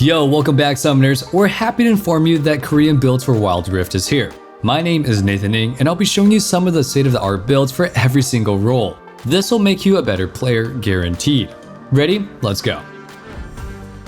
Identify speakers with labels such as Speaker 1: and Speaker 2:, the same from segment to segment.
Speaker 1: Yo, welcome back Summoners. We're happy to inform you that Korean builds for Wild Rift is here. My name is Nathan Ng and I'll be showing you some of the state-of-the-art builds for every single role. This will make you a better player, guaranteed. Ready? Let's go.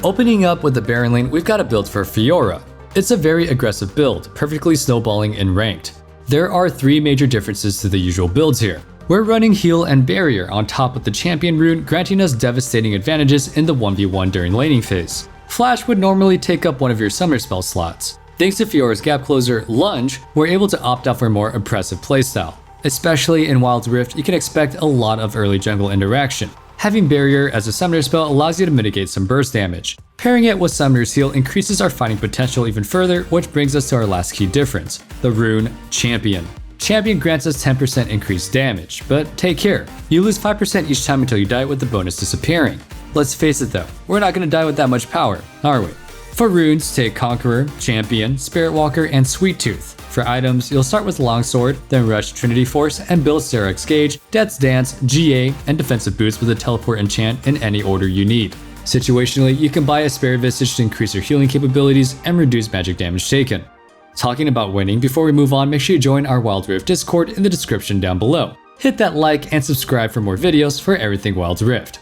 Speaker 1: Opening up with the Baron lane, we've got a build for Fiora. It's a very aggressive build, perfectly snowballing in ranked. There are three major differences to the usual builds here. We're running heal and barrier on top of the champion rune, granting us devastating advantages in the 1v1 during laning phase. Flash would normally take up one of your summer spell slots. Thanks to Fiora's gap closer, Lunge, we're able to opt out for a more impressive playstyle. Especially in Wild Rift, you can expect a lot of early jungle interaction. Having barrier as a summoner spell allows you to mitigate some burst damage. Pairing it with Summoner's Heal increases our fighting potential even further, which brings us to our last key difference, the rune Champion. Champion grants us 10% increased damage, but take care. You lose 5% each time until you die with the bonus disappearing. Let's face it though, we're not going to die with that much power, are we? For runes, take Conqueror, Champion, Spirit Walker, and Sweet Tooth. For items, you'll start with Longsword, then rush Trinity Force and build Serap's Gauge, Death's Dance, GA, and Defensive Boots with a Teleport enchant in any order you need. Situationally, you can buy a Spirit Visage to increase your healing capabilities and reduce magic damage taken. Talking about winning, before we move on, make sure you join our Wild Rift Discord in the description down below. Hit that like and subscribe for more videos for everything Wild Rift.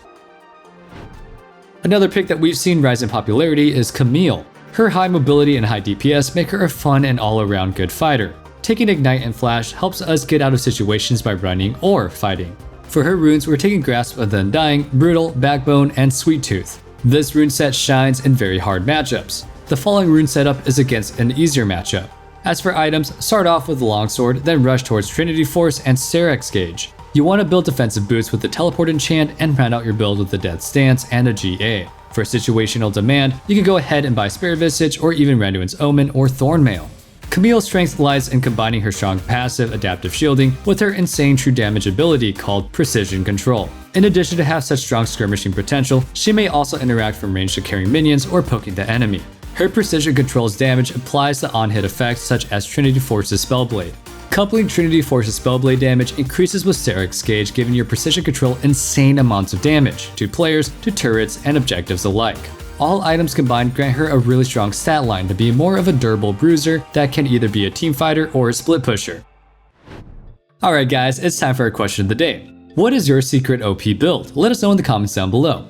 Speaker 1: Another pick that we've seen rise in popularity is Camille. Her high mobility and high DPS make her a fun and all-around good fighter. Taking Ignite and Flash helps us get out of situations by running or fighting. For her runes, we're taking Grasp of the Undying, Brutal, Backbone, and Sweet Tooth. This rune set shines in very hard matchups. The following rune setup is against an easier matchup. As for items, start off with the Longsword, then rush towards Trinity Force and Serap's Gauge. You want to build defensive boots with the Teleport enchant and round out your build with the Death's Stance and a GA. For situational demand, you can go ahead and buy Spirit Visage or even Randuin's Omen or Thornmail. Camille's strength lies in combining her strong passive adaptive shielding with her insane true damage ability called Precision Control. In addition to have such strong skirmishing potential, she may also interact from range to carrying minions or poking the enemy. Her Precision Control's damage applies to on-hit effects such as Trinity Force's Spellblade. Coupling Trinity Force's Spellblade damage increases with Serap's Gauge, giving your Precision Control insane amounts of damage to players, to turrets, and objectives alike. All items combined grant her a really strong stat line to be more of a durable bruiser that can either be a team fighter or a split pusher. Alright guys, it's time for our question of the day. What is your secret OP build? Let us know in the comments down below.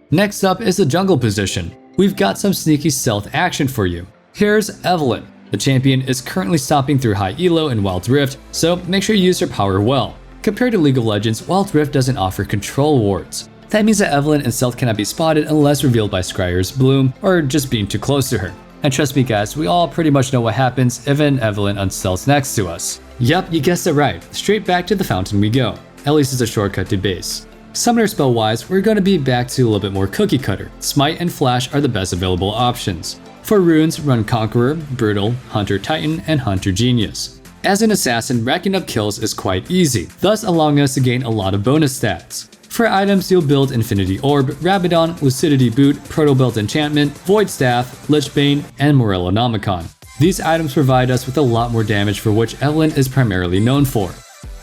Speaker 1: Next up is the jungle position. We've got some sneaky stealth action for you. Here's Evelynn. The champion is currently stopping through high elo in Wild Rift, so make sure you use her power well. Compared to League of Legends, Wild Rift doesn't offer control wards. That means that Evelynn and stealth cannot be spotted unless revealed by Scryer's Bloom or just being too close to her. And trust me guys, we all pretty much know what happens if an Evelynn unstealths next to us. Yup, you guessed it right. Straight back to the fountain we go. At least it's a shortcut to base. Summoner spell wise, we're going to be back to a little bit more cookie cutter. Smite and Flash are the best available options. For runes, run Conqueror, Brutal, Hunter Titan, and Hunter Genius. As an assassin, racking up kills is quite easy, thus allowing us to gain a lot of bonus stats. For items, you'll build Infinity Orb, Rabadon, Lucidity Boot, Protobelt Enchantment, Void Staff, Lichbane, and Morellonomicon. These items provide us with a lot more damage for which Evelynn is primarily known for.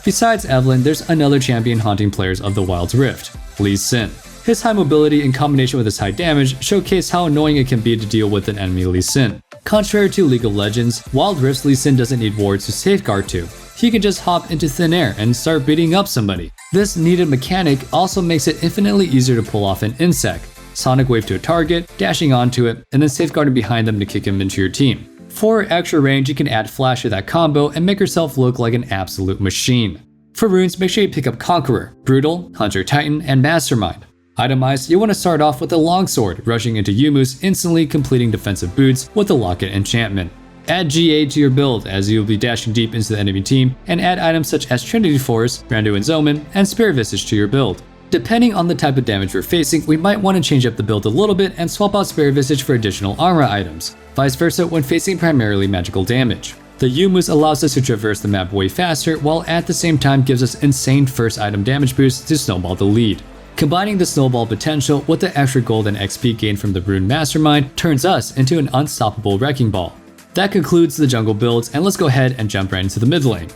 Speaker 1: Besides Evelynn, there's another champion haunting players of the Wild Rift, Lee Sin. His high mobility in combination with his high damage showcase how annoying it can be to deal with an enemy Lee Sin. Contrary to League of Legends, Wild Rift's Lee Sin doesn't need wards to safeguard to. He can just hop into thin air and start beating up somebody. This needed mechanic also makes it infinitely easier to pull off an insect. Sonic Wave to a target, dashing onto it, and then safeguarding behind them to kick him into your team. For extra range, you can add Flash to that combo and make yourself look like an absolute machine. For runes, make sure you pick up Conqueror, Brutal, Hunter Titan, and Mastermind. Itemized, you want to start off with a Longsword, rushing into Yumu's, instantly completing defensive boots with the Locket enchantment. Add GA to your build as you'll be dashing deep into the enemy team, and add items such as Trinity Force, Randuin's Omen, and Spirit Visage to your build. Depending on the type of damage we're facing, we might want to change up the build a little bit and swap out Spirit Visage for additional armor items, vice versa when facing primarily magical damage. The Yumus allows us to traverse the map way faster, while at the same time gives us insane first item damage boosts to snowball the lead. Combining the snowball potential with the extra gold and XP gained from the Rune Mastermind turns us into an unstoppable wrecking ball. That concludes the jungle builds, and let's go ahead and jump right into the mid lane.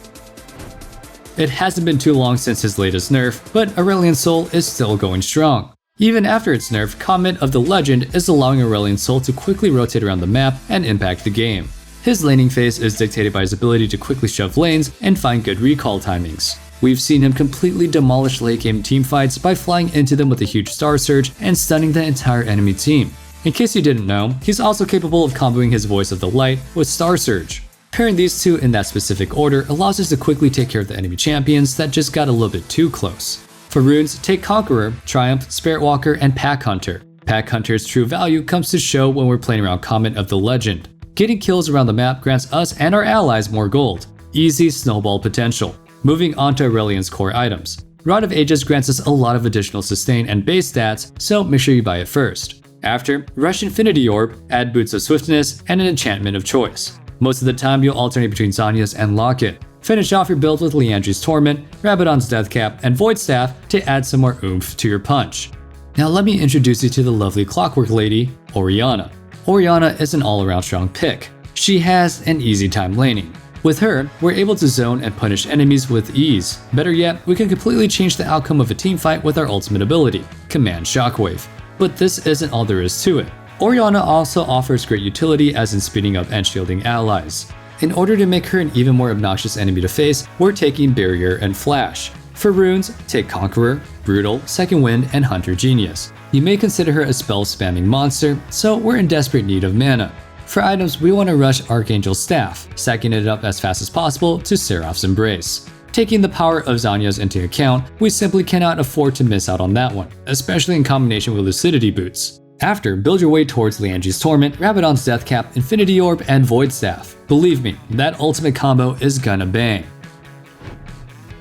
Speaker 1: It hasn't been too long since his latest nerf, but Aurelion's soul is still going strong. Even after its nerf, Comment of the Legend is allowing Aurelion's soul to quickly rotate around the map and impact the game. His laning phase is dictated by his ability to quickly shove lanes and find good recall timings. We've seen him completely demolish late game teamfights by flying into them with a huge star surge and stunning the entire enemy team. In case you didn't know, he's also capable of comboing his Voice of the Light with Star Surge. Pairing these two in that specific order allows us to quickly take care of the enemy champions that just got a little bit too close. For runes, take Conqueror, Triumph, Spirit Walker, and Pack Hunter. Pack Hunter's true value comes to show when we're playing around Comment of the Legend. Getting kills around the map grants us and our allies more gold. Easy snowball potential. Moving on to Aurelion's core items. Rod of Ages grants us a lot of additional sustain and base stats, so make sure you buy it first. After, rush Infinity Orb, add Boots of Swiftness, and an enchantment of choice. Most of the time you'll alternate between Zhonya's and Locket. Finish off your build with Liandry's Torment, Rabadon's Deathcap, and Void Staff to add some more oomph to your punch. Now let me introduce you to the lovely Clockwork Lady, Orianna. Orianna is an all-around strong pick. She has an easy time laning. With her, we're able to zone and punish enemies with ease. Better yet, we can completely change the outcome of a teamfight with our ultimate ability, Command Shockwave. But this isn't all there is to it. Orianna also offers great utility as in speeding up and shielding allies. In order to make her an even more obnoxious enemy to face, we're taking Barrier and Flash. For runes, take Conqueror, Brutal, Second Wind, and Hunter Genius. You may consider her a spell-spamming monster, so we're in desperate need of mana. For items, we want to rush Archangel's Staff, stacking it up as fast as possible to Seraph's Embrace. Taking the power of Zhonya's into account, we simply cannot afford to miss out on that one, especially in combination with Lucidity Boots. After, build your way towards Liandry's Torment, Rabadon's Deathcap, Infinity Orb, and Void Staff. Believe me, that ultimate combo is gonna bang.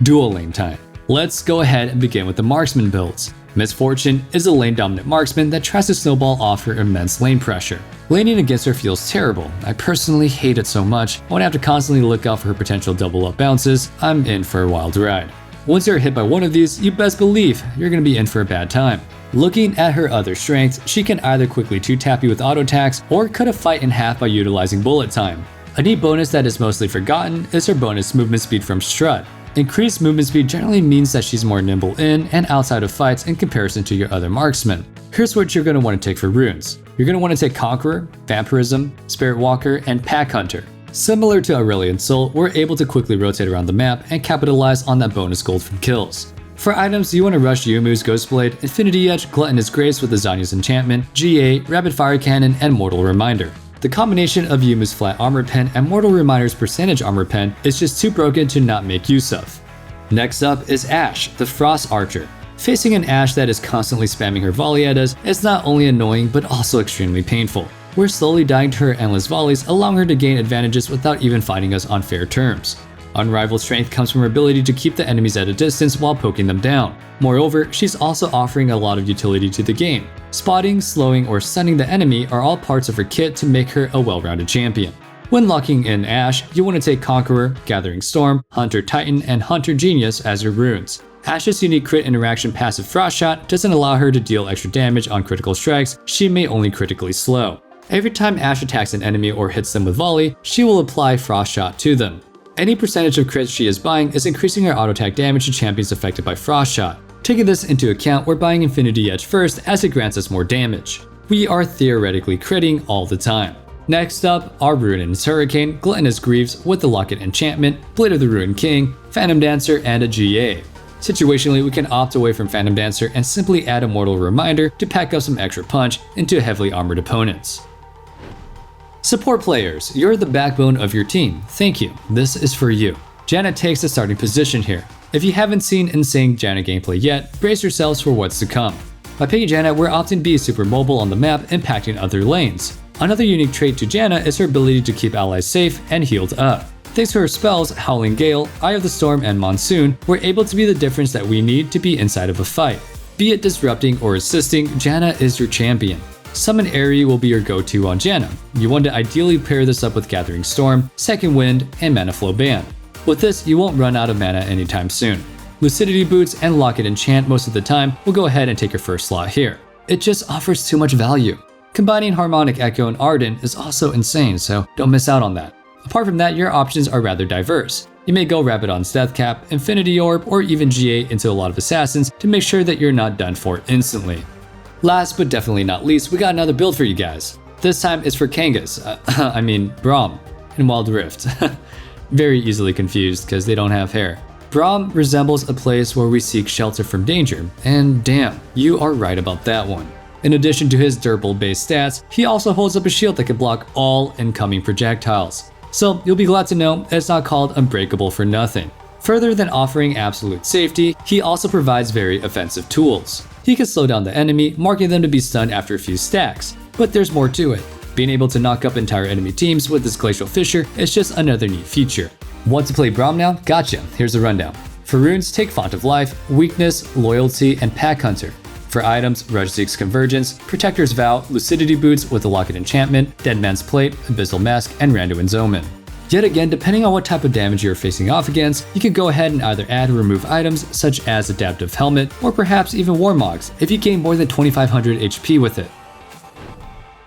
Speaker 1: Dual lane time. Let's go ahead and begin with the marksman builds. Misfortune is a lane-dominant marksman that tries to snowball off her immense lane pressure. Laning against her feels terrible. I personally hate it so much, I would have to constantly look out for her potential double-up bounces. I'm in for a wild ride. Once you're hit by one of these, you best believe you're gonna be in for a bad time. Looking at her other strengths, she can either quickly 2-tap you with auto attacks or cut a fight in half by utilizing bullet time. A neat bonus that is mostly forgotten is her bonus movement speed from Strut. Increased movement speed generally means that she's more nimble in and outside of fights in comparison to your other marksmen. Here's what you're going to want to take for runes. You're going to want to take Conqueror, Vampirism, Spirit Walker, and Pack Hunter. Similar to Aurelion's Soul, we're able to quickly rotate around the map and capitalize on that bonus gold from kills. For items, you want to rush Yumu's Ghostblade, Infinity Edge, Gluttonous Grace with the Zhonya's Enchantment, GA, Rapid Fire Cannon, and Mortal Reminder. The combination of Yumu's Flat Armor Pen and Mortal Reminder's Percentage Armor Pen is just too broken to not make use of. Next up is Ashe, the Frost Archer. Facing an Ashe that is constantly spamming her volley at us is not only annoying but also extremely painful. We're slowly dying to her endless volleys, allowing her to gain advantages without even fighting us on fair terms. Unrivaled strength comes from her ability to keep the enemies at a distance while poking them down. Moreover, she's also offering a lot of utility to the game. Spotting, slowing, or stunning the enemy are all parts of her kit to make her a well-rounded champion. When locking in Ashe, you want to take Conqueror, Gathering Storm, Hunter Titan, and Hunter Genius as your runes. Ashe's unique crit interaction passive Frost Shot doesn't allow her to deal extra damage on critical strikes, she may only critically slow. Every time Ashe attacks an enemy or hits them with volley, she will apply Frost Shot to them. Any percentage of crits she is buying is increasing her auto attack damage to champions affected by Frost Shot. Taking this into account, we're buying Infinity Edge first as it grants us more damage. We are theoretically critting all the time. Next up are Ruinous Hurricane, Gluttonous Greaves with the Locket Enchantment, Blade of the Ruined King, Phantom Dancer, and a GA. Situationally, we can opt away from Phantom Dancer and simply add a Mortal Reminder to pack up some extra punch into heavily armored opponents. Support players, you're the backbone of your team. Thank you. This is for you. Janna takes the starting position here. If you haven't seen insane Janna gameplay yet, brace yourselves for what's to come. By picking Janna, we're often be super mobile on the map, impacting other lanes. Another unique trait to Janna is her ability to keep allies safe and healed up. Thanks to her spells, Howling Gale, Eye of the Storm, and Monsoon, we're able to be the difference that we need to be inside of a fight. Be it disrupting or assisting, Janna is your champion. Summon Aerie will be your go-to on Janna. You want to ideally pair this up with Gathering Storm, Second Wind, and Mana Flow Band. With this, you won't run out of mana anytime soon. Lucidity Boots and Locket Enchant most of the time will go ahead and take your first slot here. It just offers too much value. Combining Harmonic Echo and Arden is also insane, so don't miss out on that. Apart from that, your options are rather diverse. You may go Rabadon's Deathcap, Infinity Orb, or even GA into a lot of assassins to make sure that you're not done for instantly. Last but definitely not least, we got another build for you guys. This time it's for Kangas, Braum, in Wild Rift. Very easily confused because they don't have hair. Braum resembles a place where we seek shelter from danger, and damn, you are right about that one. In addition to his durable base stats, he also holds up a shield that can block all incoming projectiles. So you'll be glad to know it's not called Unbreakable for nothing. Further than offering absolute safety, he also provides very offensive tools. He can slow down the enemy, marking them to be stunned after a few stacks. But there's more to it. Being able to knock up entire enemy teams with this Glacial Fissure is just another neat feature. Want to play Braum now? Gotcha, here's the rundown. For runes, take Font of Life, Weakness, Loyalty, and Pack Hunter. For items, Rush Zeke's Convergence, Protector's Vow, Lucidity Boots with the Locket Enchantment, Dead Man's Plate, Abyssal Mask, and Randuin's Omen. Yet again, depending on what type of damage you're facing off against, you can go ahead and either add or remove items such as Adaptive Helmet, or perhaps even Warmogs if you gain more than 2500 HP with it.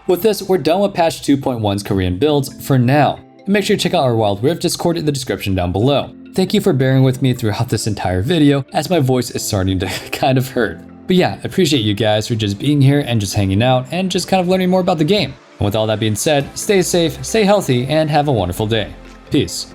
Speaker 1: With this, we're done with patch 2.1's Korean builds for now. And make sure to check out our Wild Rift Discord in the description down below. Thank you for bearing with me throughout this entire video, as my voice is starting to kind of hurt. But yeah, I appreciate you guys for just being here and just hanging out and just kind of learning more about the game. And with all that being said, stay safe, stay healthy, and have a wonderful day. Peace.